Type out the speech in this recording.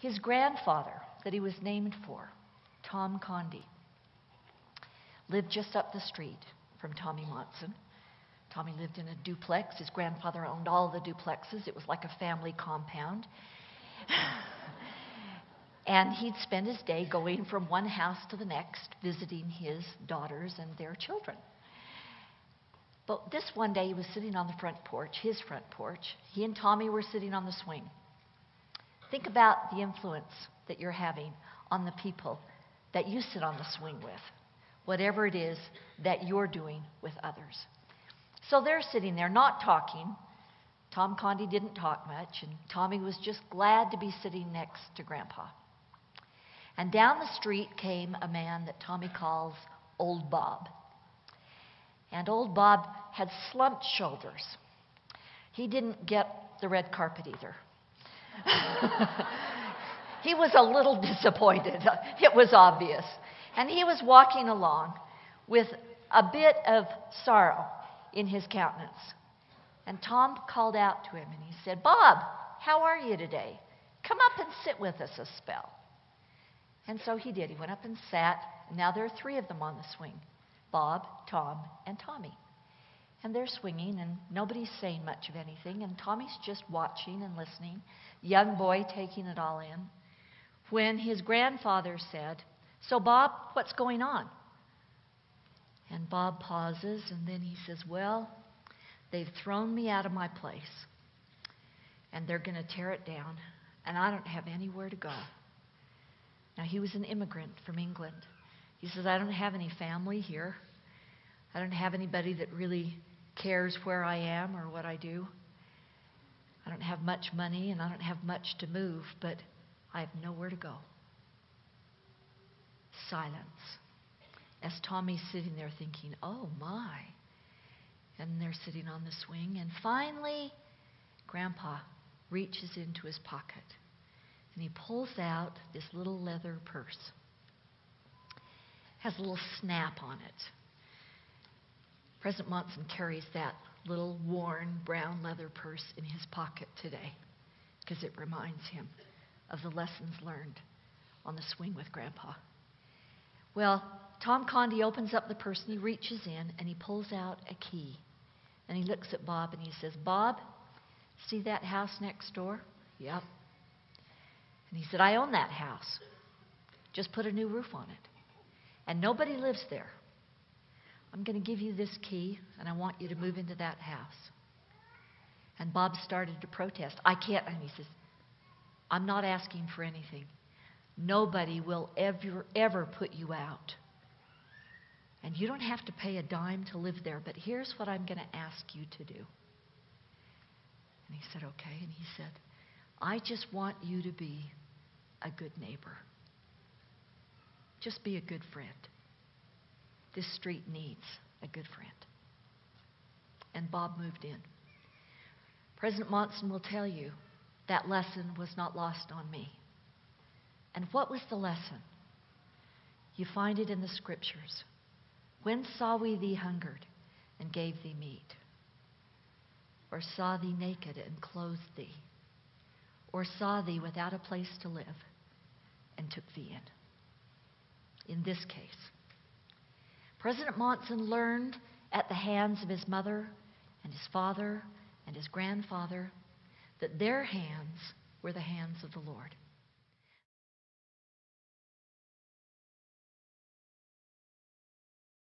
His grandfather, that he was named for, Tom Condi, lived just up the street from Tommy Monson. Tommy lived in a duplex. His grandfather owned all the duplexes. It was like a family compound. And he'd spend his day going from one house to the next, visiting his daughters and their children. But this one day, he was sitting on the front porch, his front porch. He and Tommy were sitting on the swing. Think about the influence that you're having on the people that you sit on the swing with, whatever it is that you're doing with others. So they're sitting there not talking. Tom Condi didn't talk much, and Tommy was just glad to be sitting next to Grandpa. And down the street came a man that Tommy calls Old Bob. And Old Bob had slumped shoulders. He didn't get the red carpet either. He was a little disappointed. It was obvious. And he was walking along with a bit of sorrow in his countenance. And Tom called out to him and he said, "Bob, how are you today? Come up and sit with us a spell." And so he did. He went up and sat. And now there are three of them on the swing: Bob, Tom, and Tommy. And they're swinging, and nobody's saying much of anything. And Tommy's just watching and listening, young boy taking it all in, when his grandfather said, "So, Bob, what's going on?" And Bob pauses, and then he says, "Well, they've thrown me out of my place, and they're going to tear it down, and I don't have anywhere to go." Now, he was an immigrant from England. He says, "I don't have any family here. I don't have anybody that really cares where I am or what I do. I don't have much money, and I don't have much to move, but I have nowhere to go." Silence. As Tommy's sitting there thinking, "Oh, my." And they're sitting on the swing. And finally, Grandpa reaches into his pocket, and he pulls out this little leather purse. Has a little snap on it. President Monson carries that little worn brown leather purse in his pocket today because it reminds him of the lessons learned on the swing with Grandpa. Well, Tom Condi opens up the purse and he reaches in and he pulls out a key. And he looks at Bob and he says, "Bob, see that house next door?" "Yep." And he said, "I own that house. Just put a new roof on it. And nobody lives there. I'm going to give you this key, and I want you to move into that house." And Bob started to protest. "I can't." And he says, "I'm not asking for anything. Nobody will ever put you out. And you don't have to pay a dime to live there, but here's what I'm going to ask you to do." And he said, "Okay." And he said, "I just want you to be a good neighbor. Just be a good friend. This street needs a good friend." And Bob moved in. President Monson will tell you that lesson was not lost on me. And what was the lesson? You find it in the scriptures. "When saw we thee hungered and gave thee meat? Or saw thee naked and clothed thee? Or saw thee without a place to live and took thee in?" In this case, President Monson learned at the hands of his mother and his father and his grandfather that their hands were the hands of the Lord.